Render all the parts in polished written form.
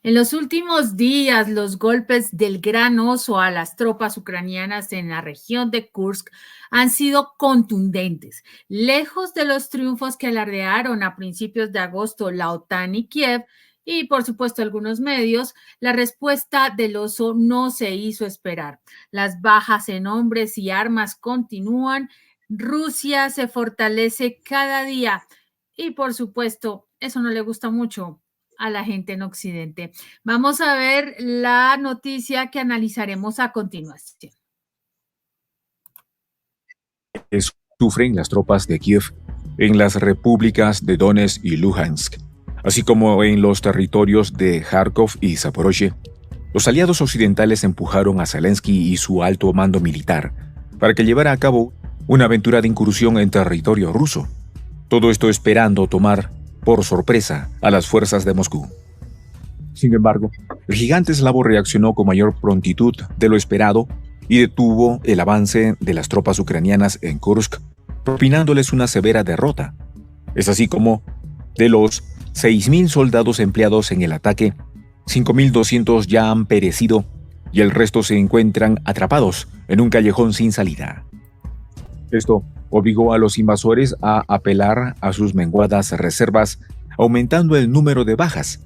En los últimos días, los golpes del Gran Oso a las tropas ucranianas en la región de Kursk han sido contundentes. Lejos de los triunfos que alardearon a principios de agosto la OTAN y Kiev, y por supuesto algunos medios, la respuesta del oso no se hizo esperar. Las bajas en hombres y armas continúan. Rusia se fortalece cada día y por supuesto eso no le gusta mucho a la gente en Occidente. Vamos a ver la noticia que analizaremos a continuación. Sufren las tropas de Kiev en las repúblicas de Donetsk y Luhansk, así como en los territorios de Kharkov y Zaporozhye. Los aliados occidentales empujaron a Zelensky y su alto mando militar para que llevara a cabo una aventura de incursión en territorio ruso. Todo esto esperando tomar por sorpresa a las fuerzas de Moscú. Sin embargo, el gigante eslavo reaccionó con mayor prontitud de lo esperado y detuvo el avance de las tropas ucranianas en Kursk, propinándoles una severa derrota. Es así como, de los 6.000 soldados empleados en el ataque, 5.200 ya han perecido y el resto se encuentran atrapados en un callejón sin salida. Esto obligó a los invasores a apelar a sus menguadas reservas, aumentando el número de bajas.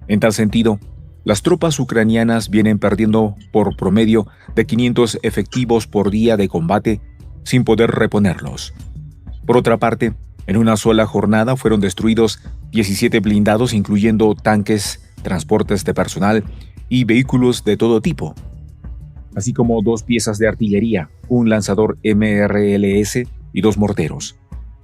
En tal sentido, las tropas ucranianas vienen perdiendo por promedio de 500 efectivos por día de combate sin poder reponerlos. Por otra parte, en una sola jornada fueron destruidos 17 blindados, incluyendo tanques, transportes de personal y vehículos de todo tipo, así como 2 piezas de artillería, un lanzador MRLS y 2 morteros.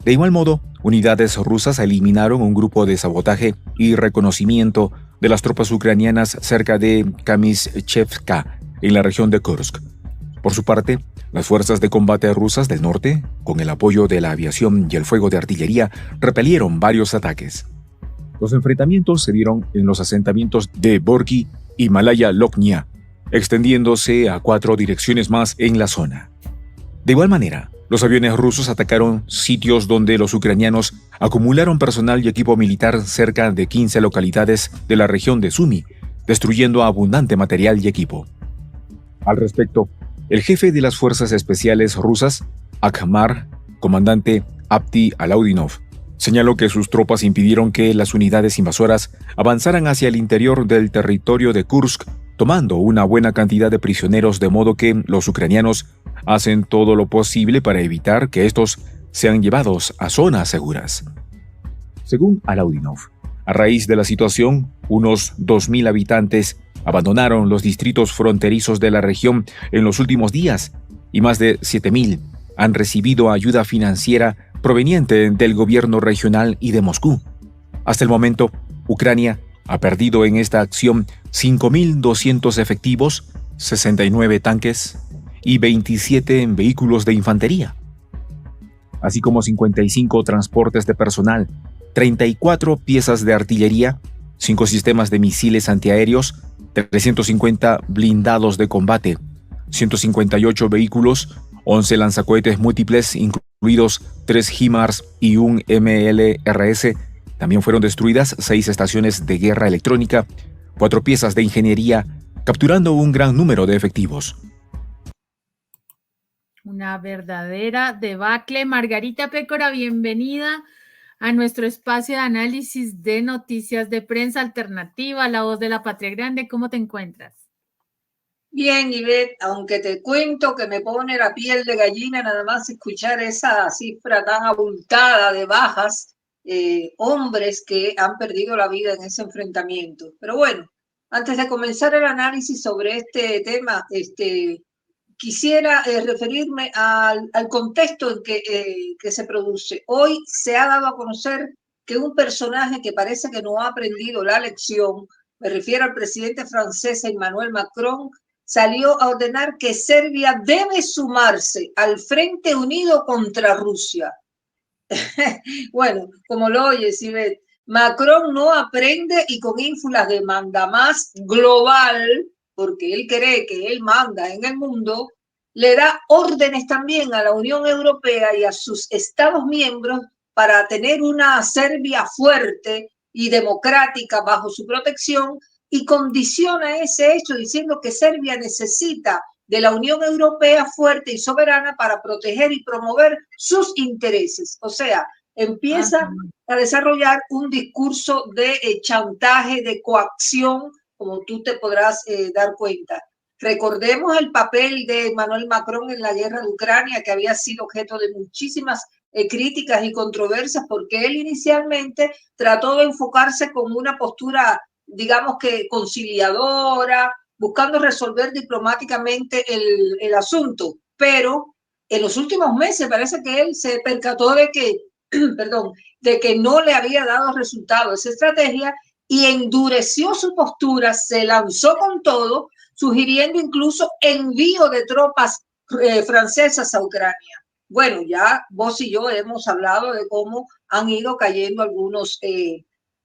De igual modo, unidades rusas eliminaron un grupo de sabotaje y reconocimiento de las tropas ucranianas cerca de Kamyshchevka, en la región de Kursk. Por su parte, las fuerzas de combate rusas del norte, con el apoyo de la aviación y el fuego de artillería, repelieron varios ataques. Los enfrentamientos se dieron en los asentamientos de Borky y Malaya Loknia, extendiéndose a 4 direcciones más en la zona. De igual manera, los aviones rusos atacaron sitios donde los ucranianos acumularon personal y equipo militar cerca de 15 localidades de la región de Sumy, destruyendo abundante material y equipo. Al respecto, el jefe de las fuerzas especiales rusas, Akhmar, comandante Abdi Alaudinov, señaló que sus tropas impidieron que las unidades invasoras avanzaran hacia el interior del territorio de Kursk, tomando una buena cantidad de prisioneros, de modo que los ucranianos hacen todo lo posible para evitar que estos sean llevados a zonas seguras. Según Alaudinov, a raíz de la situación, unos 2.000 habitantes abandonaron los distritos fronterizos de la región en los últimos días y más de 7.000 han recibido ayuda financiera proveniente del gobierno regional y de Moscú. Hasta el momento, Ucrania ha perdido en esta acción 5.200 efectivos, 69 tanques y 27 vehículos de infantería, así como 55 transportes de personal, 34 piezas de artillería, 5 sistemas de misiles antiaéreos, 350 blindados de combate, 158 vehículos, 11 lanzacohetes múltiples, incluidos 3 HIMARS y un MLRS. También fueron destruidas 6 estaciones de guerra electrónica, 4 piezas de ingeniería, capturando un gran número de efectivos. Una verdadera debacle. Margarita Pécora, bienvenida a nuestro espacio de análisis de noticias de prensa alternativa, La Voz de la Patria Grande. ¿Cómo te encuentras? Bien, Ivette, aunque te cuento que me pone la piel de gallina nada más escuchar esa cifra tan abultada de bajas, hombres que han perdido la vida en ese enfrentamiento. Pero bueno, antes de comenzar el análisis sobre este tema, quisiera referirme al contexto en que se produce. Hoy se ha dado a conocer que un personaje que parece que no ha aprendido la lección, me refiero al presidente francés Emmanuel Macron, salió a ordenar que Serbia debe sumarse al Frente Unido contra Rusia. Bueno, como lo oyes, Ivette, Macron no aprende y con ínfulas de mandamás global, porque él cree que él manda en el mundo, le da órdenes también a la Unión Europea y a sus Estados miembros para tener una Serbia fuerte y democrática bajo su protección y condiciona ese hecho diciendo que Serbia necesita de la Unión Europea fuerte y soberana para proteger y promover sus intereses. O sea, empieza a desarrollar un discurso de chantaje, de coacción, como tú te podrás dar cuenta. Recordemos el papel de Emmanuel Macron en la guerra de Ucrania, que había sido objeto de muchísimas críticas y controversias, porque él inicialmente trató de enfocarse con una postura, digamos que conciliadora, buscando resolver diplomáticamente el asunto, pero en los últimos meses parece que él se percató de que, perdón, de que no le había dado resultado esa estrategia y endureció su postura, se lanzó con todo, sugiriendo incluso envío de tropas francesas a Ucrania. Bueno, ya vos y yo hemos hablado de cómo han ido cayendo algunos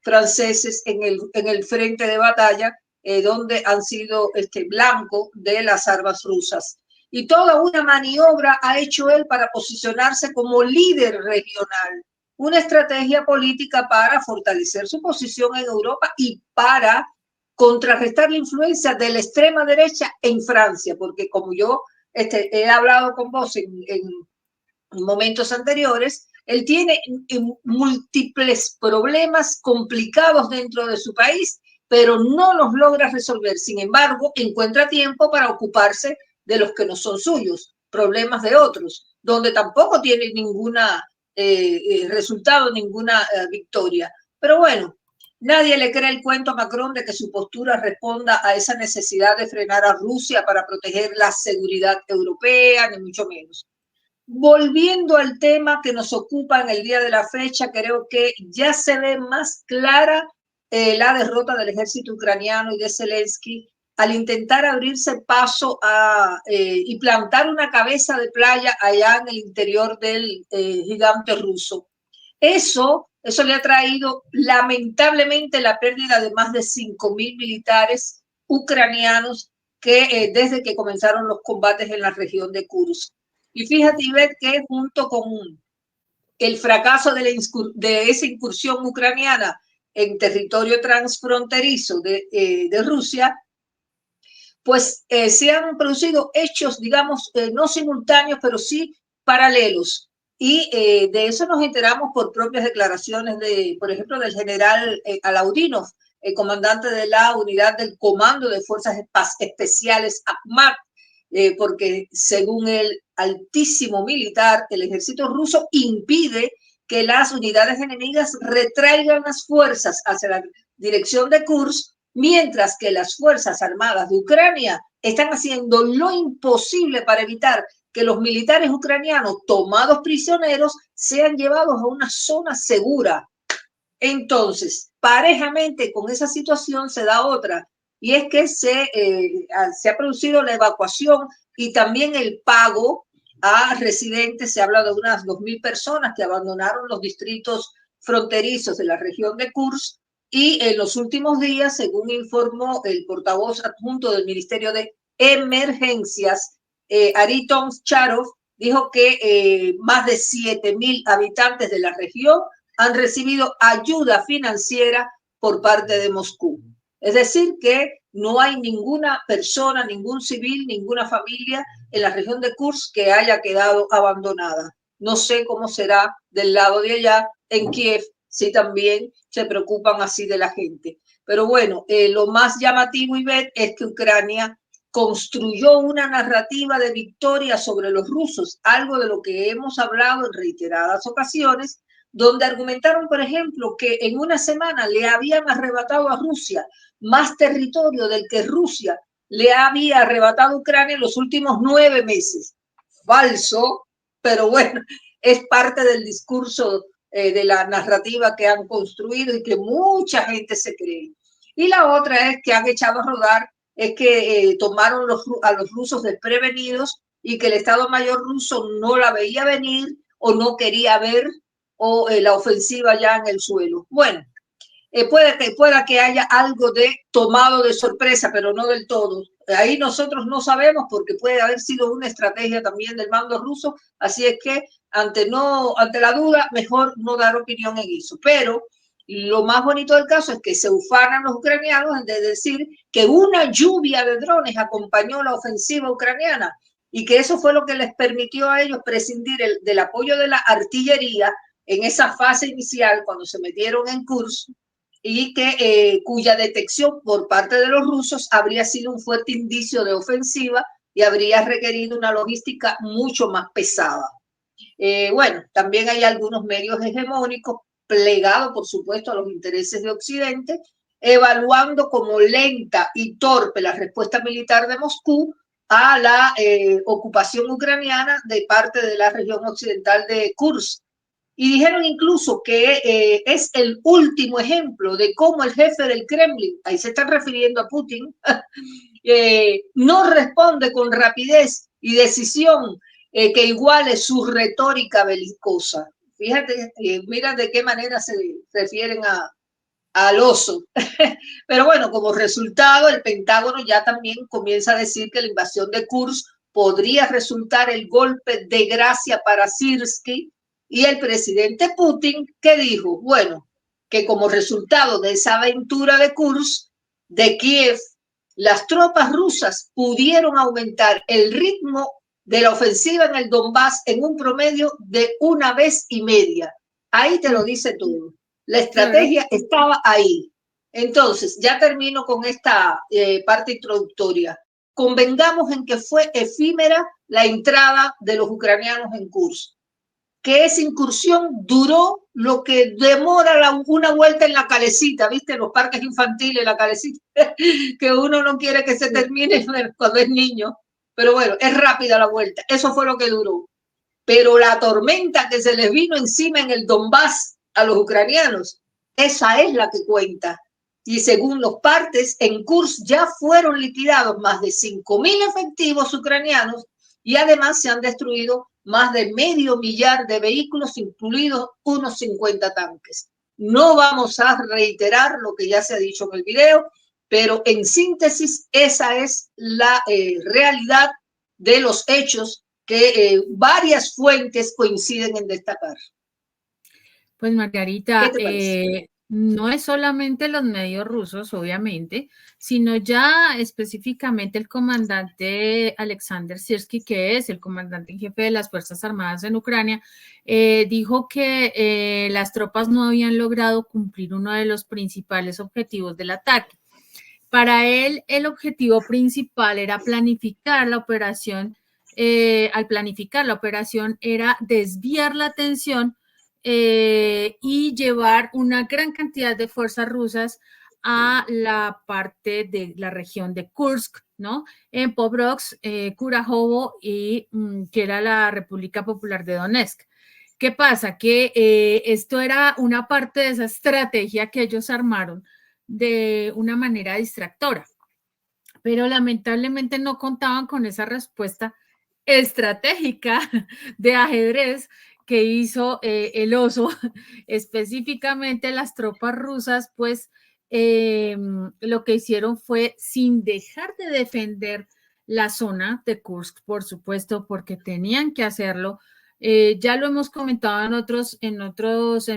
franceses en el frente de batalla, donde han sido blanco de las armas rusas. Y toda una maniobra ha hecho él para posicionarse como líder regional, una estrategia política para fortalecer su posición en Europa y para contrarrestar la influencia de la extrema derecha en Francia, porque como yo he hablado con vos en momentos anteriores, él tiene múltiples problemas complicados dentro de su país, pero no los logra resolver. Sin embargo, encuentra tiempo para ocuparse de los que no son suyos, problemas de otros, donde tampoco tiene ninguna resultado, ninguna victoria. Pero bueno, nadie le cree el cuento a Macron de que su postura responda a esa necesidad de frenar a Rusia para proteger la seguridad europea, ni mucho menos. Volviendo al tema que nos ocupa en el día de la fecha, creo que ya se ve más clara la derrota del ejército ucraniano y de Zelensky al intentar abrirse paso y plantar una cabeza de playa allá en el interior del gigante ruso. Eso le ha traído lamentablemente la pérdida de más de 5.000 militares ucranianos que desde que comenzaron los combates en la región de Kursk. Y fíjate, Ivette, que junto con el fracaso de esa incursión ucraniana en territorio transfronterizo de Rusia, pues se han producido hechos, digamos, no simultáneos, pero sí paralelos. Y de eso nos enteramos por propias declaraciones por ejemplo, del general Alaudinov, el comandante de la unidad del Comando de Fuerzas Especiales AKMAT, porque según el altísimo militar, el ejército ruso impide que las unidades enemigas retraigan las fuerzas hacia la dirección de Kursk, mientras que las Fuerzas Armadas de Ucrania están haciendo lo imposible para evitar que los militares ucranianos tomados prisioneros sean llevados a una zona segura. Entonces, parejamente con esa situación se da otra, y es que se ha producido la evacuación y también el pago a residentes. Se habla de unas 2.000 personas que abandonaron los distritos fronterizos de la región de Kursk, y en los últimos días, según informó el portavoz adjunto del Ministerio de Emergencias, Ariton Charov, dijo que más de 7.000 habitantes de la región han recibido ayuda financiera por parte de Moscú. Es decir, que no hay ninguna persona, ningún civil, ninguna familia en la región de Kursk que haya quedado abandonada. No sé cómo será del lado de allá, en Kiev, si también se preocupan así de la gente. Pero bueno, lo más llamativo, Ivette, es que Ucrania construyó una narrativa de victoria sobre los rusos, algo de lo que hemos hablado en reiteradas ocasiones, donde argumentaron, por ejemplo, que en una semana le habían arrebatado a Rusia más territorio del que Rusia le había arrebatado a Ucrania en los últimos 9 meses. Falso, pero bueno, es parte del discurso de la narrativa que han construido y que mucha gente se cree. Y la otra es que han echado a rodar, es que tomaron a los rusos desprevenidos y que el Estado Mayor ruso no la veía venir o no quería ver o la ofensiva ya en el suelo. Bueno, pueda que haya algo de tomado de sorpresa, pero no del todo. Ahí nosotros no sabemos, porque puede haber sido una estrategia también del mando ruso, así es que ante la duda, mejor no dar opinión en eso. Pero Lo más bonito del caso es que se ufanan los ucranianos de decir que una lluvia de drones acompañó la ofensiva ucraniana y que eso fue lo que les permitió a ellos prescindir del apoyo de la artillería en esa fase inicial cuando se metieron en Kursk y que cuya detección por parte de los rusos habría sido un fuerte indicio de ofensiva y habría requerido una logística mucho más pesada. Bueno, también hay algunos medios hegemónicos plegados, por supuesto, a los intereses de Occidente, evaluando como lenta y torpe la respuesta militar de Moscú a la ocupación ucraniana de parte de la región occidental de Kursk. Y dijeron incluso que es el último ejemplo de cómo el jefe del Kremlin, ahí se están refiriendo a Putin, no responde con rapidez y decisión que iguale su retórica belicosa. Fíjate, mira de qué manera se refieren al oso. Pero bueno, como resultado, el Pentágono ya también comienza a decir que la invasión de Kursk podría resultar el golpe de gracia para Sirski, y el presidente Putin, que dijo, bueno, que como resultado de esa aventura de Kursk, de Kiev, las tropas rusas pudieron aumentar el ritmo de la ofensiva en el Donbass en un promedio de 1,5 veces. Ahí te lo dice todo. La estrategia estaba ahí. Entonces, ya termino con esta parte introductoria. Convengamos en que fue efímera la entrada de los ucranianos en Kursk, que esa incursión duró lo que demora una vuelta en la calecita, ¿viste? Los parques infantiles, la calecita, que uno no quiere que se termine cuando es niño. Pero bueno, es rápida la vuelta. Eso fue lo que duró. Pero la tormenta que se les vino encima en el Donbass a los ucranianos, esa es la que cuenta. Y según los partes, en Kursk ya fueron liquidados más de 5.000 efectivos ucranianos y además se han destruido más de 500.000 de vehículos, incluidos unos 50 tanques. No vamos a reiterar lo que ya se ha dicho en el video, pero en síntesis, esa es la realidad de los hechos que varias fuentes coinciden en destacar. Pues Margarita, no es solamente los medios rusos, obviamente, sino ya específicamente el comandante Alexander Sirski, que es el comandante en jefe de las Fuerzas Armadas en Ucrania, dijo que las tropas no habían logrado cumplir uno de los principales objetivos del ataque. Para él, el objetivo principal era planificar la operación. Al planificar la operación era desviar la atención y llevar una gran cantidad de fuerzas rusas a la parte de la región de Kursk, ¿no? En Pokrovsk, Kurajovo y que era la República Popular de Donetsk. ¿Qué pasa? Que esto era una parte de esa estrategia que ellos armaron de una manera distractora, pero lamentablemente no contaban con esa respuesta estratégica de ajedrez que hizo el oso. Específicamente las tropas rusas, pues lo que hicieron fue, sin dejar de defender la zona de Kursk, por supuesto, porque tenían que hacerlo. Ya lo hemos comentado en otros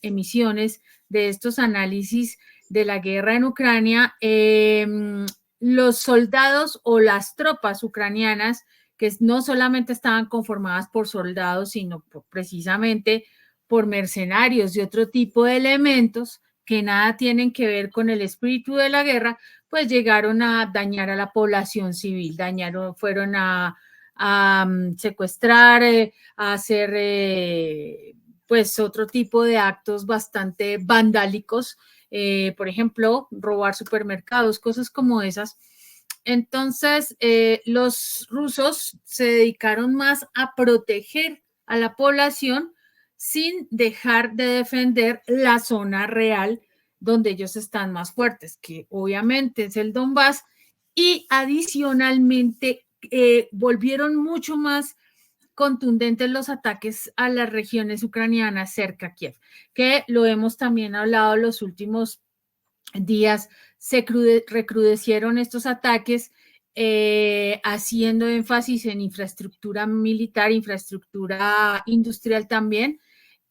emisiones de estos análisis de la guerra en Ucrania. Los soldados o las tropas ucranianas, que no solamente estaban conformadas por soldados, sino precisamente por mercenarios y otro tipo de elementos que nada tienen que ver con el espíritu de la guerra, pues llegaron a dañar a la población civil, fueron a secuestrar, a hacer pues otro tipo de actos bastante vandálicos, por ejemplo, robar supermercados, cosas como esas. Entonces, los rusos se dedicaron más a proteger a la población sin dejar de defender la zona real donde ellos están más fuertes, que obviamente es el Donbass, y adicionalmente volvieron mucho más contundentes los ataques a las regiones ucranianas cerca a Kiev, que lo hemos también hablado los últimos días. Se recrudecieron estos ataques haciendo énfasis en infraestructura militar, infraestructura industrial también,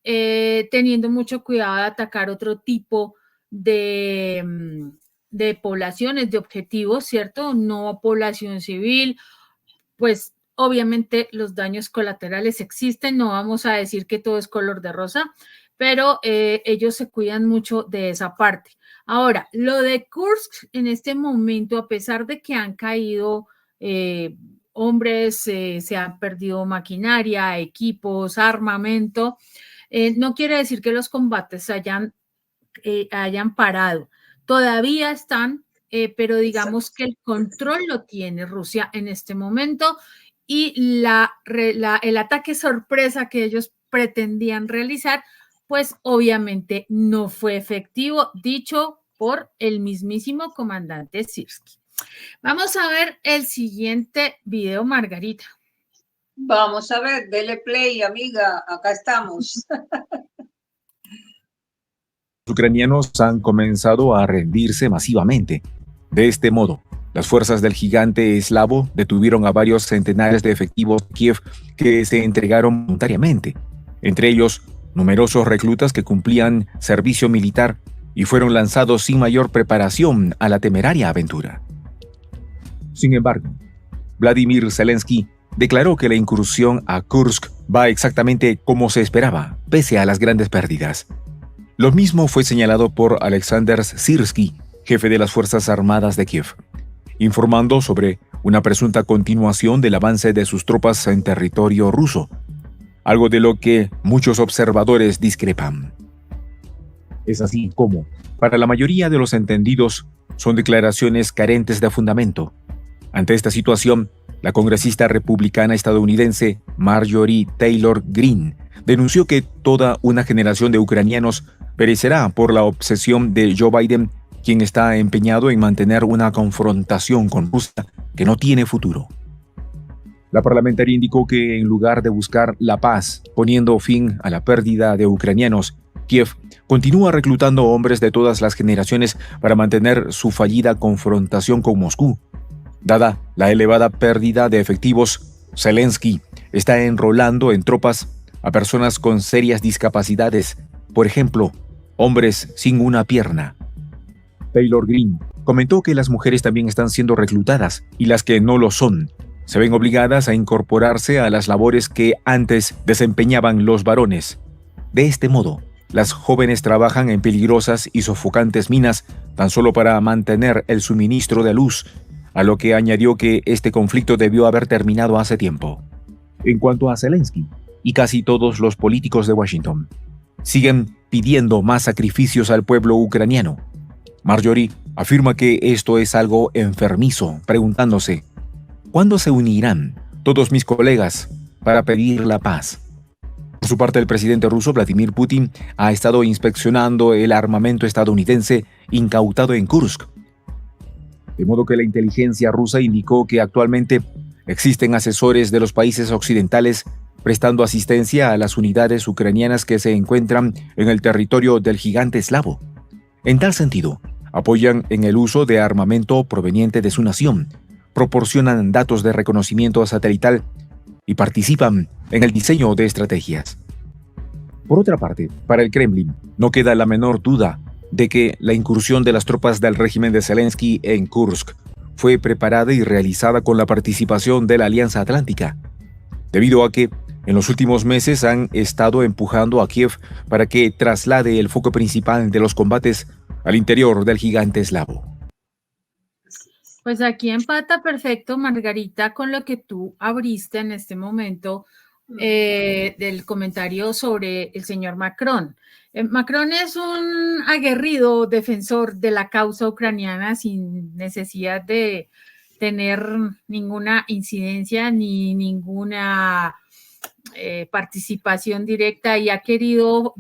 teniendo mucho cuidado de atacar otro tipo de poblaciones, de objetivos, ¿cierto? No población civil, pues obviamente los daños colaterales existen, no vamos a decir que todo es color de rosa, pero ellos se cuidan mucho de esa parte. Ahora, lo de Kursk en este momento, a pesar de que han caído hombres, se han perdido maquinaria, equipos, armamento, no quiere decir que los combates hayan parado. Todavía están, pero digamos que el control lo tiene Rusia en este momento y el ataque sorpresa que ellos pretendían realizar, pues obviamente no fue efectivo, dicho por el mismísimo comandante Sirski. Vamos a ver el siguiente video, Margarita. Vamos a ver, dele play, amiga, acá estamos. Los ucranianos han comenzado a rendirse masivamente. De este modo, las fuerzas del gigante eslavo detuvieron a varios centenares de efectivos de Kiev que se entregaron voluntariamente, entre ellos numerosos reclutas que cumplían servicio militar y fueron lanzados sin mayor preparación a la temeraria aventura. Sin embargo, Vladimir Zelensky declaró que la incursión a Kursk va exactamente como se esperaba, pese a las grandes pérdidas. Lo mismo fue señalado por Alexander Sirski, jefe de las Fuerzas Armadas de Kiev, informando sobre una presunta continuación del avance de sus tropas en territorio ruso, algo de lo que muchos observadores discrepan. Es así como, para la mayoría de los entendidos, son declaraciones carentes de fundamento. Ante esta situación, la congresista republicana estadounidense Marjorie Taylor Greene denunció que toda una generación de ucranianos perecerá por la obsesión de Joe Biden, quien está empeñado en mantener una confrontación con Rusia que no tiene futuro. La parlamentaria indicó que en lugar de buscar la paz, poniendo fin a la pérdida de ucranianos, Kiev continúa reclutando hombres de todas las generaciones para mantener su fallida confrontación con Moscú. Dada la elevada pérdida de efectivos, Zelensky está enrolando en tropas a personas con serias discapacidades, por ejemplo, hombres sin una pierna. Taylor Greene comentó que las mujeres también están siendo reclutadas y las que no lo son se ven obligadas a incorporarse a las labores que antes desempeñaban los varones. De este modo, las jóvenes trabajan en peligrosas y sofocantes minas tan solo para mantener el suministro de luz, a lo que añadió que este conflicto debió haber terminado hace tiempo. En cuanto a Zelensky y casi todos los políticos de Washington, siguen pidiendo más sacrificios al pueblo ucraniano. Marjorie afirma que esto es algo enfermizo, preguntándose, ¿cuándo se unirán todos mis colegas para pedir la paz? Por su parte, el presidente ruso Vladimir Putin ha estado inspeccionando el armamento estadounidense incautado en Kursk. De modo que la inteligencia rusa indicó que actualmente existen asesores de los países occidentales prestando asistencia a las unidades ucranianas que se encuentran en el territorio del gigante eslavo. En tal sentido, apoyan en el uso de armamento proveniente de su nación, proporcionan datos de reconocimiento satelital y participan en el diseño de estrategias. Por otra parte, para el Kremlin, no queda la menor duda de que la incursión de las tropas del régimen de Zelensky en Kursk fue preparada y realizada con la participación de la Alianza Atlántica, debido a que en los últimos meses han estado empujando a Kiev para que traslade el foco principal de los combates al interior del gigante eslavo. Pues aquí empata perfecto, Margarita, con lo que tú abriste en este momento del comentario sobre el señor Macron. Macron es un aguerrido defensor de la causa ucraniana sin necesidad de tener ninguna incidencia ni ninguna participación directa y ha querido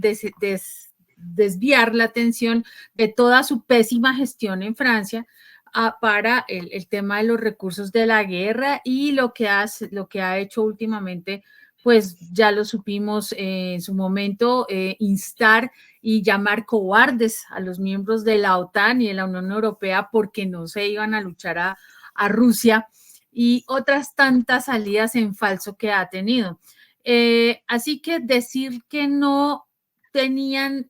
desviar la atención de toda su pésima gestión en Francia para el tema de los recursos de la guerra y lo que ha hecho últimamente, pues ya lo supimos en su momento, instar y llamar cobardes a los miembros de la OTAN y de la Unión Europea porque no se iban a luchar a Rusia y otras tantas salidas en falso que ha tenido. Así que decir que no tenían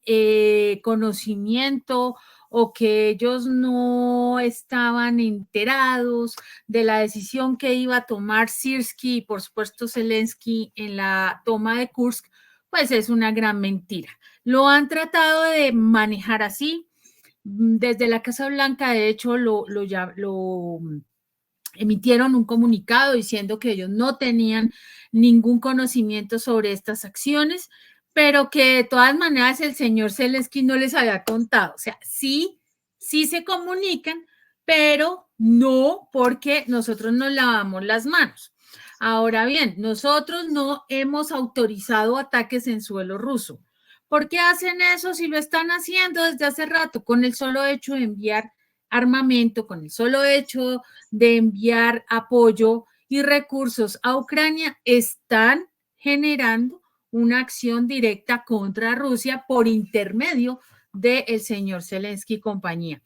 conocimiento o que ellos no estaban enterados de la decisión que iba a tomar Sirski y por supuesto Zelensky en la toma de Kursk, pues es una gran mentira. Lo han tratado de manejar así. Desde la Casa Blanca, de hecho, lo emitieron un comunicado diciendo que ellos no tenían ningún conocimiento sobre estas acciones, pero que de todas maneras el señor Zelensky no les había contado. O sea, sí se comunican, pero no porque nosotros nos lavamos las manos. Ahora bien, nosotros no hemos autorizado ataques en suelo ruso. ¿Por qué hacen eso si lo están haciendo desde hace rato? Con el solo hecho de enviar armamento, con el solo hecho de enviar apoyo y recursos a Ucrania, están generando una acción directa contra Rusia por intermedio del señor Zelensky y compañía.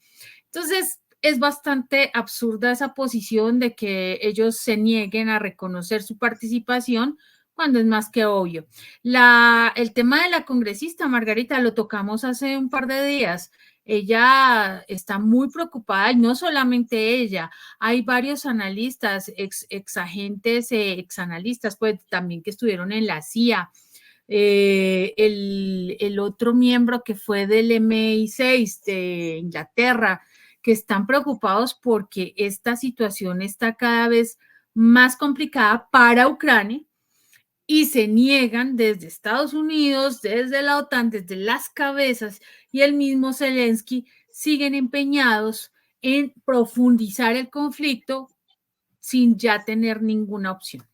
Entonces, es bastante absurda esa posición de que ellos se nieguen a reconocer su participación cuando es más que obvio. El tema de la congresista Margarita lo tocamos hace un par de días. Ella está muy preocupada y no solamente ella, hay varios analistas, exagentes, exanalistas, pues también que estuvieron en la CIA. El otro miembro que fue del MI6 de Inglaterra, que están preocupados porque esta situación está cada vez más complicada para Ucrania y se niegan desde Estados Unidos, desde la OTAN, desde las cabezas y el mismo Zelensky siguen empeñados en profundizar el conflicto sin ya tener ninguna opción.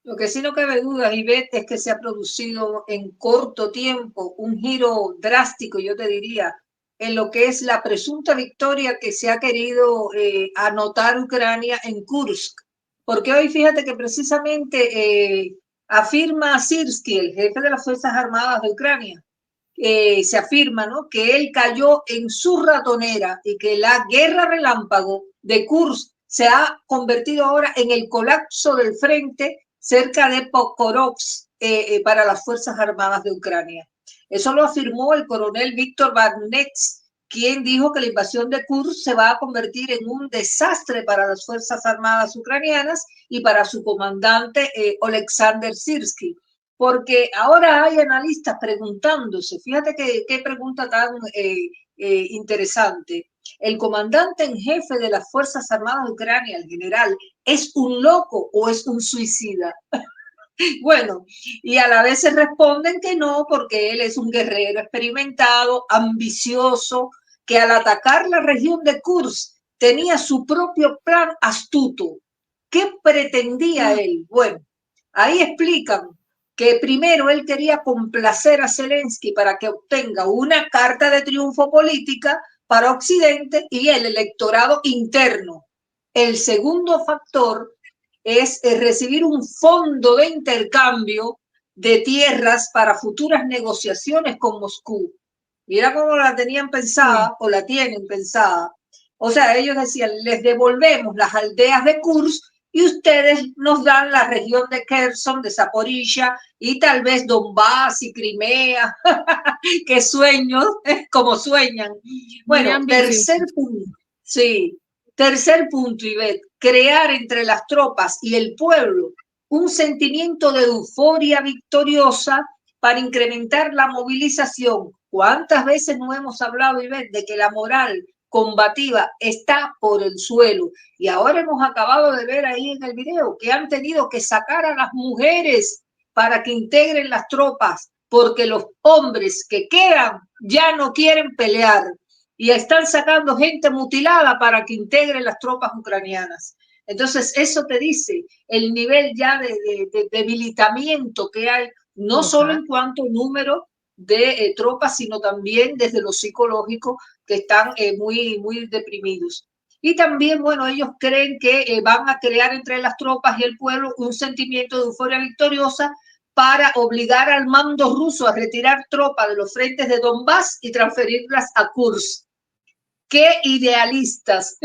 Lo que sí no cabe duda, Ivette, es que se ha producido en corto tiempo un giro drástico, yo te diría, en lo que es la presunta victoria que se ha querido anotar Ucrania en Kursk. Porque hoy fíjate que precisamente afirma Sirski, el jefe de las Fuerzas Armadas de Ucrania, se afirma, ¿no?, que él cayó en su ratonera y que la guerra relámpago de Kursk se ha convertido ahora en el colapso del frente cerca de Pokrovsk para las Fuerzas Armadas de Ucrania. Eso lo afirmó el coronel Víctor Barnets, quien dijo que la invasión de Kursk se va a convertir en un desastre para las Fuerzas Armadas ucranianas y para su comandante Oleksandr Sirski. Porque ahora hay analistas preguntándose, fíjate qué pregunta tan interesante. ¿El comandante en jefe de las Fuerzas Armadas de Ucrania, el general, es un loco o es un suicida? Bueno, y a la vez se responden que no, porque él es un guerrero experimentado, ambicioso, que al atacar la región de Kursk tenía su propio plan astuto. ¿Qué pretendía él? Bueno, ahí explican que primero él quería complacer a Zelensky para que obtenga una carta de triunfo política para Occidente y el electorado interno. El segundo factor es recibir un fondo de intercambio de tierras para futuras negociaciones con Moscú. Mira cómo la tenían pensada o la tienen pensada. O sea, ellos decían, les devolvemos las aldeas de Kursk y ustedes nos dan la región de Kherson, de Zaporizhia y tal vez Donbass y Crimea. Qué sueños, como sueñan. Bueno, tercer punto. Sí, tercer punto, Ivette, crear entre las tropas y el pueblo un sentimiento de euforia victoriosa para incrementar la movilización. ¿Cuántas veces no hemos hablado, Ivette, de que la moral combativa está por el suelo? Y ahora hemos acabado de ver ahí en el video que han tenido que sacar a las mujeres para que integren las tropas, porque los hombres que quedan ya no quieren pelear y están sacando gente mutilada para que integren las tropas ucranianas. Entonces, eso te dice el nivel ya de debilitamiento que hay, no solo en cuanto a número de tropas, sino también desde lo psicológico, que están muy deprimidos. Y también, bueno, ellos creen que van a crear entre las tropas y el pueblo un sentimiento de euforia victoriosa para obligar al mando ruso a retirar tropas de los frentes de Donbass y transferirlas a Kursk. ¡Qué idealistas!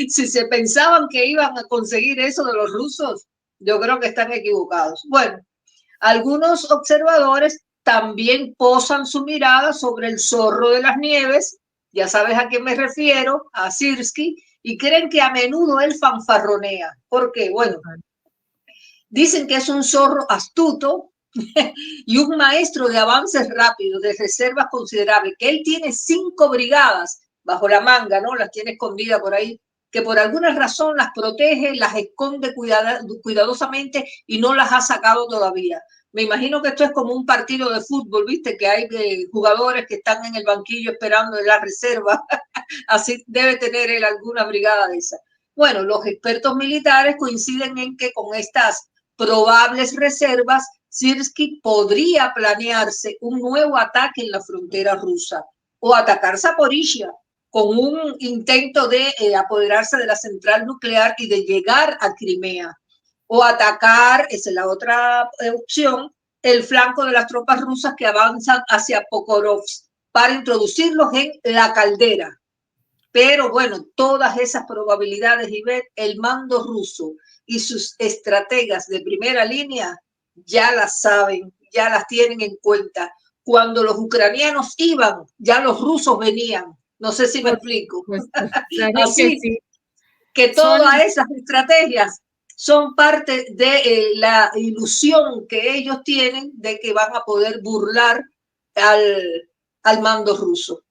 Si se pensaban que iban a conseguir eso de los rusos, yo creo que están equivocados. Bueno, algunos observadores también posan su mirada sobre el zorro de las nieves, ya sabes a quién me refiero, a Sirski, y creen que a menudo él fanfarronea. ¿Por qué? Bueno, dicen que es un zorro astuto y un maestro de avances rápidos, de reservas considerables, que él tiene 5 brigadas bajo la manga, ¿no? Las tiene escondidas por ahí, que por alguna razón las protege, las esconde cuidadosamente y no las ha sacado todavía. Me imagino que esto es como un partido de fútbol, ¿viste? Que hay jugadores que están en el banquillo esperando en la reserva. Así debe tener él alguna brigada de esas. Bueno, los expertos militares coinciden en que con estas probables reservas, Sirski podría planearse un nuevo ataque en la frontera rusa o atacar Zaporizhia con un intento de apoderarse de la central nuclear y de llegar a Crimea, o atacar, esa es la otra opción, el flanco de las tropas rusas que avanzan hacia Pokrovsk para introducirlos en la caldera. Pero bueno, todas esas probabilidades, Ivette, el mando ruso y sus estrategas de primera línea ya las saben, ya las tienen en cuenta. Cuando los ucranianos iban, ya los rusos venían. No sé si me explico. Claro que Así sí. que todas esas estrategias son parte de la ilusión que ellos tienen de que van a poder burlar al mando ruso.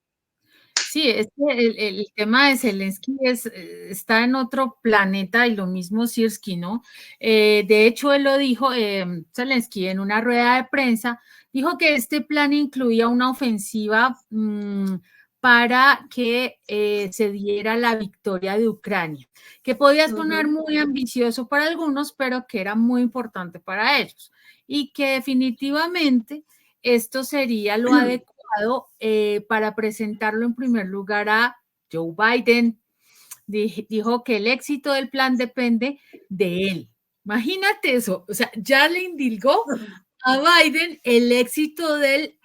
Sí, es que el tema de Zelensky está en otro planeta y lo mismo Sirski, ¿no? De hecho, él lo dijo, Zelensky, en una rueda de prensa, dijo que este plan incluía una ofensiva para que se diera la victoria de Ucrania, que podía sonar muy ambicioso para algunos, pero que era muy importante para ellos, y que definitivamente esto sería lo adecuado para presentarlo en primer lugar a Joe Biden. Dijo que el éxito del plan depende de él. Imagínate eso, o sea, ya le indilgó a Biden el éxito del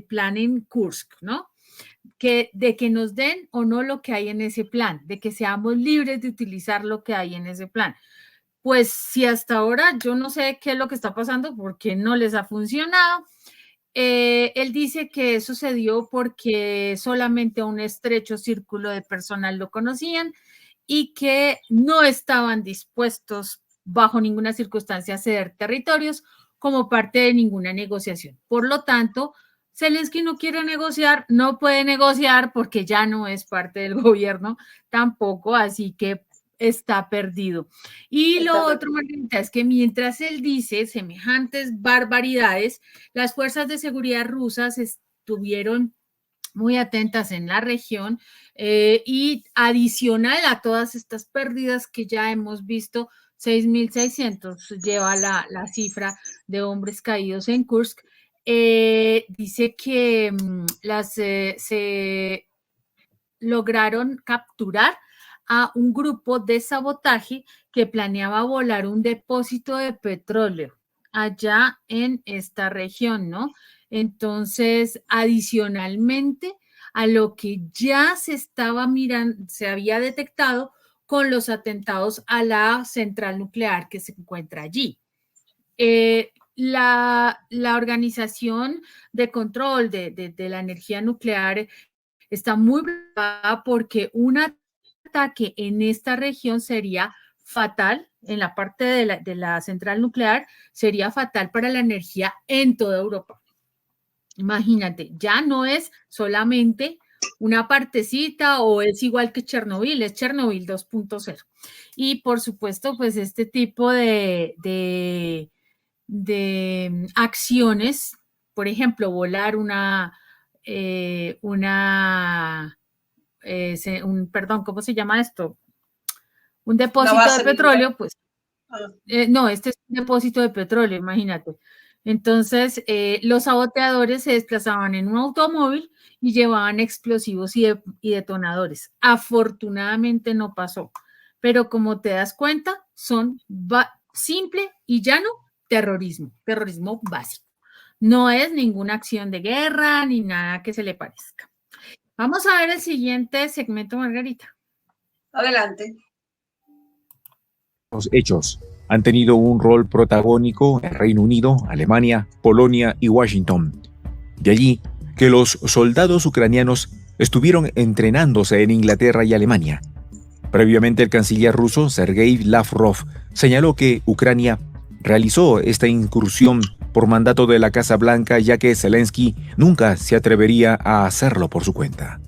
plan en Kursk, ¿no? De que nos den o no lo que hay en ese plan, de que seamos libres de utilizar lo que hay en ese plan. Pues si hasta ahora yo no sé qué es lo que está pasando, porque no les ha funcionado. Él dice que sucedió porque solamente un estrecho círculo de personas lo conocían y que no estaban dispuestos bajo ninguna circunstancia a ceder territorios como parte de ninguna negociación. Por lo tanto, Zelensky no quiere negociar, no puede negociar porque ya no es parte del gobierno tampoco, así que está perdido. Y lo otro, Margarita, es que mientras él dice semejantes barbaridades, las fuerzas de seguridad rusas estuvieron muy atentas en la región y adicional a todas estas pérdidas que ya hemos visto, 6.600 lleva la cifra de hombres caídos en Kursk, dice que se lograron capturar a un grupo de sabotaje que planeaba volar un depósito de petróleo allá en esta región, ¿no? Entonces, adicionalmente a lo que ya se estaba mirando, se había detectado con los atentados a la central nuclear que se encuentra allí. La Organización de Control de la Energía Nuclear está muy preocupada porque un ataque en esta región sería fatal, en la parte de la central nuclear, sería fatal para la energía en toda Europa. Imagínate, ya no es solamente una partecita o es igual que Chernobyl, es Chernobyl 2.0. Y por supuesto, pues este tipo de acciones, por ejemplo, volar perdón, ¿cómo se llama esto? Un depósito de petróleo, pues, no, este es un depósito de petróleo, imagínate. Entonces, los saboteadores se desplazaban en un automóvil y llevaban explosivos y detonadores. Afortunadamente no pasó, pero como te das cuenta, son simple y llano terrorismo básico. No es ninguna acción de guerra ni nada que se le parezca. Vamos a ver el siguiente segmento, Margarita. Adelante. Los hechos. han tenido un rol protagónico en Reino Unido, Alemania, Polonia y Washington. De allí que los soldados ucranianos estuvieron entrenándose en Inglaterra y Alemania. Previamente, el canciller ruso Sergei Lavrov señaló que Ucrania realizó esta incursión por mandato de la Casa Blanca, ya que Zelensky nunca se atrevería a hacerlo por su cuenta.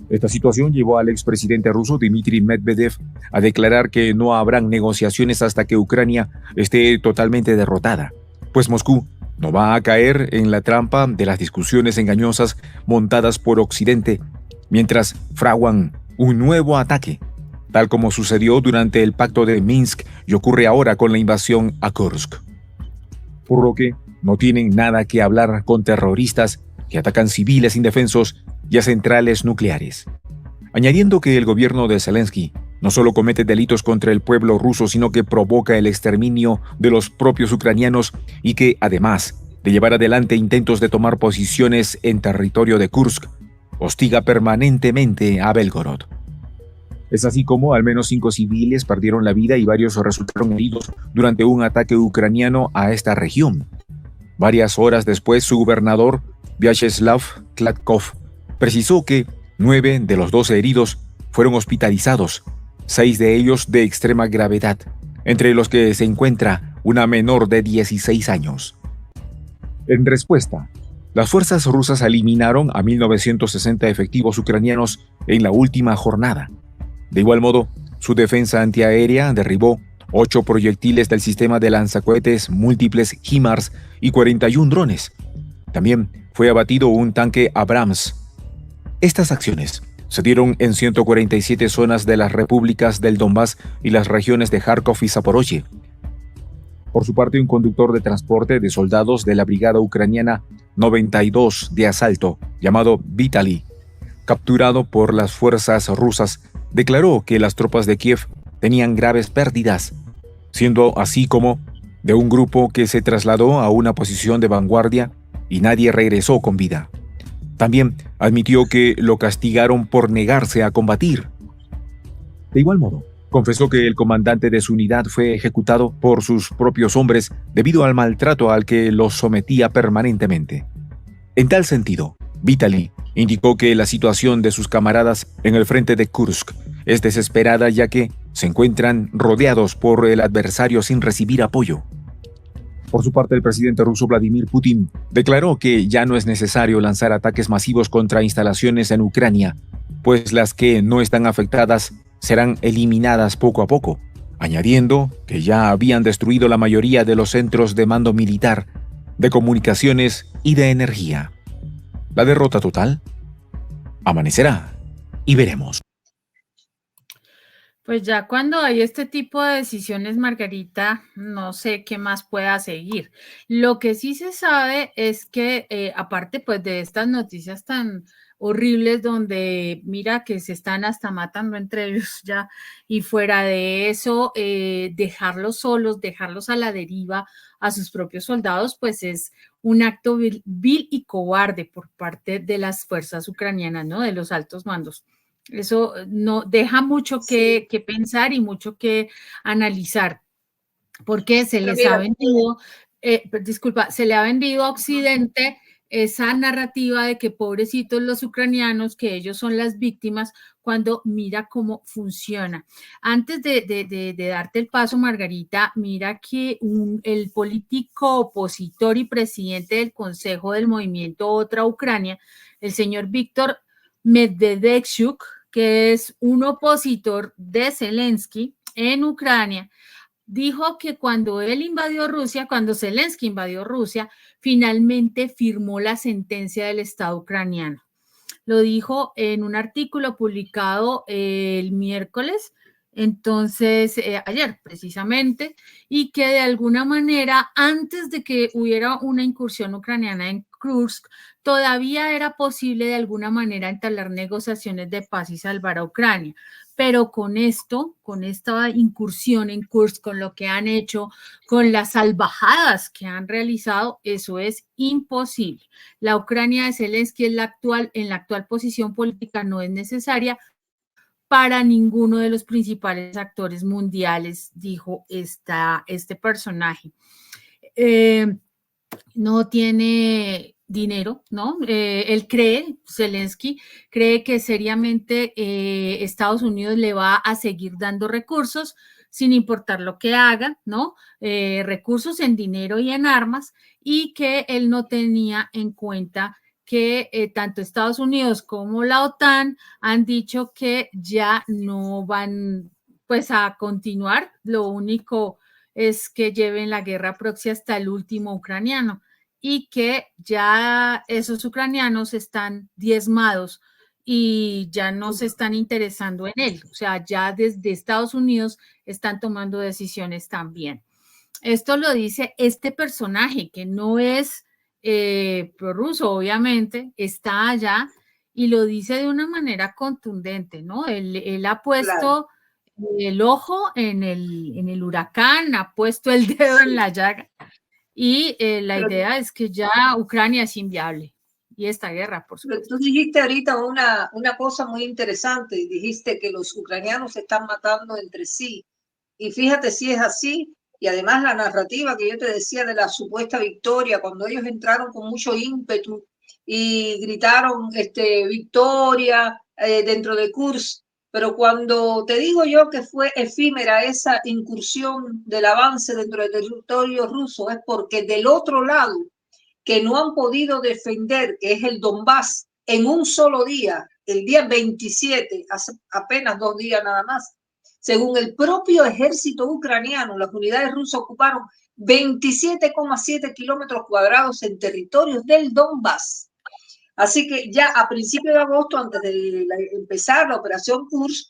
Esta situación llevó al expresidente ruso Dmitry Medvedev a declarar que no habrán negociaciones hasta que Ucrania esté totalmente derrotada, pues Moscú no va a caer en la trampa de las discusiones engañosas montadas por Occidente, mientras fraguan un nuevo ataque, tal como sucedió durante el Pacto de Minsk y ocurre ahora con la invasión a Kursk. Por lo que no tienen nada que hablar con terroristas que atacan civiles indefensos y a centrales nucleares. Añadiendo que el gobierno de Zelensky no solo comete delitos contra el pueblo ruso, sino que provoca el exterminio de los propios ucranianos y que, además de llevar adelante intentos de tomar posiciones en territorio de Kursk, hostiga permanentemente a Belgorod. Es así como al menos 5 civiles perdieron la vida y varios resultaron heridos durante un ataque ucraniano a esta región. Varias horas después, su gobernador, Vyacheslav Gladkov, precisó que 9 de los 12 heridos fueron hospitalizados, 6 de ellos de extrema gravedad, entre los que se encuentra una menor de 16 años. En respuesta, las fuerzas rusas eliminaron a 1.960 efectivos ucranianos en la última jornada. De igual modo, su defensa antiaérea derribó 8 proyectiles del sistema de lanzacohetes múltiples HIMARS y 41 drones. También fue abatido un tanque Abrams. Estas acciones se dieron en 147 zonas de las repúblicas del Donbass y las regiones de Kharkov y Zaporozhye. Por su parte, un conductor de transporte de soldados de la brigada ucraniana 92 de asalto, llamado Vitaly, capturado por las fuerzas rusas, declaró que las tropas de Kiev tenían graves pérdidas, siendo así como de un grupo que se trasladó a una posición de vanguardia y nadie regresó con vida. También admitió que lo castigaron por negarse a combatir. De igual modo, confesó que el comandante de su unidad fue ejecutado por sus propios hombres debido al maltrato al que los sometía permanentemente. En tal sentido, Vitaly indicó que la situación de sus camaradas en el frente de Kursk es desesperada, ya que se encuentran rodeados por el adversario sin recibir apoyo. Por su parte, el presidente ruso Vladimir Putin declaró que ya no es necesario lanzar ataques masivos contra instalaciones en Ucrania, pues las que no están afectadas serán eliminadas poco a poco, añadiendo que ya habían destruido la mayoría de los centros de mando militar, de comunicaciones y de energía. La derrota total amanecerá y veremos. Pues ya cuando hay este tipo de decisiones, Margarita, no sé qué más pueda seguir. Lo que sí se sabe es que, aparte pues de estas noticias tan horribles donde mira que se están hasta matando entre ellos ya, y fuera de eso, dejarlos solos, dejarlos a la deriva a sus propios soldados, pues es un acto vil y cobarde por parte de las fuerzas ucranianas, ¿no? De los altos mandos. Eso no deja mucho que pensar y mucho que analizar, porque se les ha vendido, disculpa, se le ha vendido a Occidente esa narrativa de que pobrecitos los ucranianos, que ellos son las víctimas, cuando mira cómo funciona. Antes de darte el paso, Margarita, mira que el político opositor y presidente del Consejo del Movimiento Otra Ucrania, el señor Víctor Medvedchuk, que es un opositor de Zelensky en Ucrania, dijo que cuando él invadió Rusia, cuando Zelensky invadió Rusia, finalmente firmó la sentencia del Estado ucraniano. Lo dijo en un artículo publicado el miércoles, entonces ayer precisamente, y que de alguna manera antes de que hubiera una incursión ucraniana en Kursk, todavía era posible de alguna manera entablar negociaciones de paz y salvar a Ucrania. Pero con esto, con esta incursión en Kursk, con lo que han hecho, con las salvajadas que han realizado, eso es imposible. La Ucrania de Zelensky en la actual posición política no es necesaria para ninguno de los principales actores mundiales, dijo este personaje. No tiene dinero, ¿no? Él cree, Zelensky, cree que seriamente Estados Unidos le va a seguir dando recursos sin importar lo que haga, ¿no? Recursos en dinero y en armas, y que él no tenía en cuenta que tanto Estados Unidos como la OTAN han dicho que ya no van pues a continuar, lo único es que lleven la guerra proxy hasta el último ucraniano, y que ya esos ucranianos están diezmados y ya no se están interesando en él. O sea, ya desde Estados Unidos están tomando decisiones también. Esto lo dice este personaje que no es prorruso, obviamente, está allá y lo dice de una manera contundente, ¿no? Él ha puesto el ojo en el huracán, ha puesto el dedo en la llaga, y la idea es que ya Ucrania es inviable, y esta guerra, por supuesto. Tú dijiste ahorita una cosa muy interesante, dijiste que los ucranianos se están matando entre sí, y fíjate si es así, y además la narrativa que yo te decía de la supuesta victoria, cuando ellos entraron con mucho ímpetu y gritaron victoria dentro de Kursk, pero cuando te digo yo que fue efímera esa incursión del avance dentro del territorio ruso, es porque del otro lado, que no han podido defender, que es el Donbass, en un solo día, el día 27, hace apenas 2 días nada más, según el propio ejército ucraniano, las unidades rusas ocuparon 27,7 kilómetros cuadrados en territorios del Donbass. Así que ya a principios de agosto, antes de empezar la operación Kursk,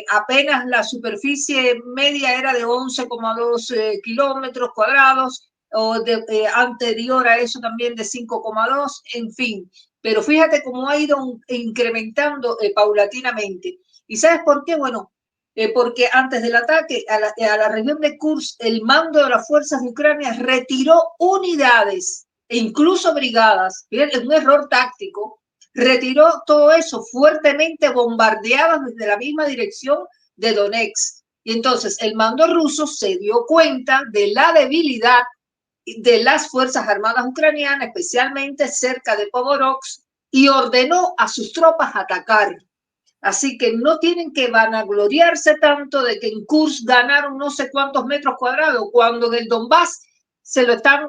apenas la superficie media era de 11,2 kilómetros cuadrados, o anterior a eso también de 5,2, en fin. Pero fíjate cómo ha ido incrementando paulatinamente. ¿Y sabes por qué? Bueno, porque antes del ataque a la región de Kursk, el mando de las fuerzas de Ucrania retiró unidades e incluso brigadas, es un error táctico, retiró todo eso fuertemente bombardeadas desde la misma dirección de Donetsk. Y entonces el mando ruso se dio cuenta de la debilidad de las Fuerzas Armadas ucranianas, especialmente cerca de Pokrovsk, y ordenó a sus tropas atacar. Así que no tienen que vanagloriarse tanto de que en Kursk ganaron no sé cuántos metros cuadrados, cuando del Donbass se lo están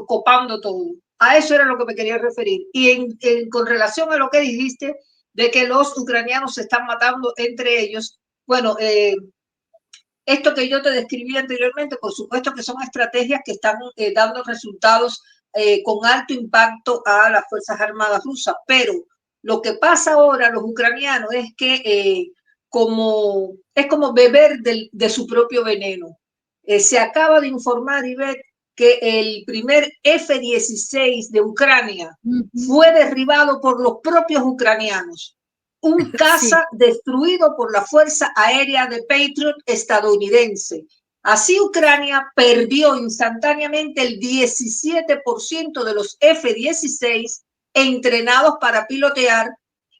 copando todo. A eso era lo que me quería referir. Y con relación a lo que dijiste de que los ucranianos se están matando entre ellos, bueno, esto que yo te describí anteriormente, por supuesto que son estrategias que están dando resultados con alto impacto a las Fuerzas Armadas rusas, pero lo que pasa ahora a los ucranianos es que es como beber de su propio veneno. Se acaba de informar, Ivette, que el primer F-16 de Ucrania fue derribado por los propios ucranianos. Un caza destruido por la Fuerza Aérea de Patriot estadounidense. Así Ucrania perdió instantáneamente el 17% de los F-16 entrenados para pilotear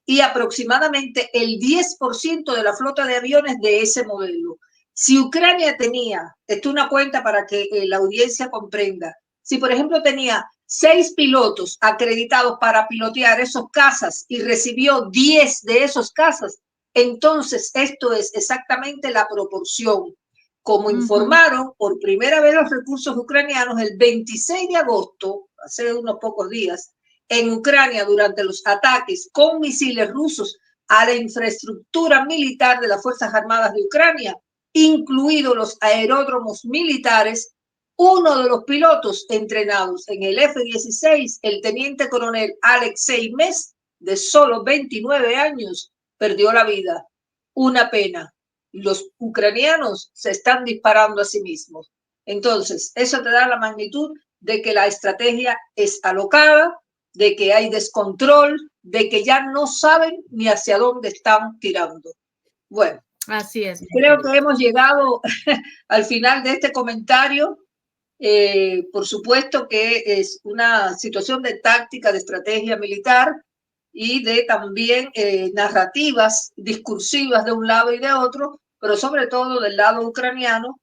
y aproximadamente el 10% de la flota de aviones de ese modelo. Si Ucrania tenía, esto es una cuenta para que la audiencia comprenda, si por ejemplo tenía 6 pilotos acreditados para pilotear esos cazas y recibió 10 de esos cazas, entonces esto es exactamente la proporción. Como informaron por primera vez los recursos ucranianos el 26 de agosto, hace unos pocos días, en Ucrania durante los ataques con misiles rusos a la infraestructura militar de las Fuerzas Armadas de Ucrania, incluidos los aeródromos militares, uno de los pilotos entrenados en el F-16, el teniente coronel Alexei Mes, de solo 29 años, perdió la vida. Una pena. Los ucranianos se están disparando a sí mismos. Entonces, eso te da la magnitud de que la estrategia es alocada, de que hay descontrol, de que ya no saben ni hacia dónde están tirando. Bueno, así es. Creo que hemos llegado al final de este comentario. Por supuesto que es una situación de táctica, de estrategia militar, y de también narrativas discursivas de un lado y de otro, pero sobre todo del lado ucraniano,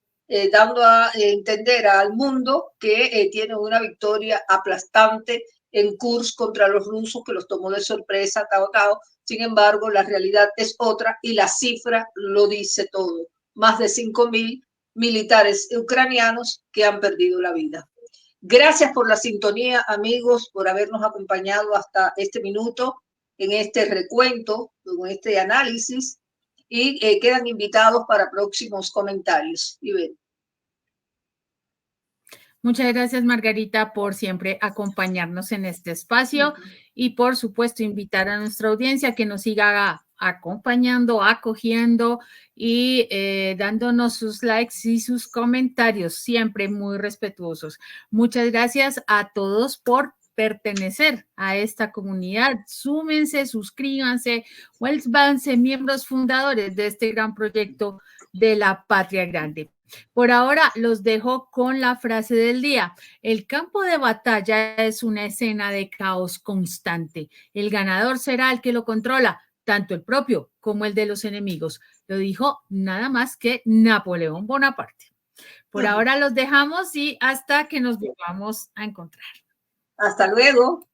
dando a entender al mundo que tiene una victoria aplastante en Kursk contra los rusos, que los tomó de sorpresa, cao. Sin embargo, la realidad es otra y la cifra lo dice todo. Más de 5.000 militares ucranianos que han perdido la vida. Gracias por la sintonía, amigos, por habernos acompañado hasta este minuto en este recuento, en este análisis, y quedan invitados para próximos comentarios. Ivette. Muchas gracias, Margarita, por siempre acompañarnos en este espacio y, por supuesto, invitar a nuestra audiencia a que nos siga acompañando, acogiendo y dándonos sus likes y sus comentarios, siempre muy respetuosos. Muchas gracias a todos por pertenecer a esta comunidad. Súmense, suscríbanse, vuélvanse miembros fundadores de este gran proyecto de la Patria Grande. Por ahora los dejo con la frase del día. El campo de batalla es una escena de caos constante. El ganador será el que lo controla, tanto el propio como el de los enemigos. Lo dijo nada más que Napoleón Bonaparte. Por ahora los dejamos y hasta que nos volvamos a encontrar. Hasta luego.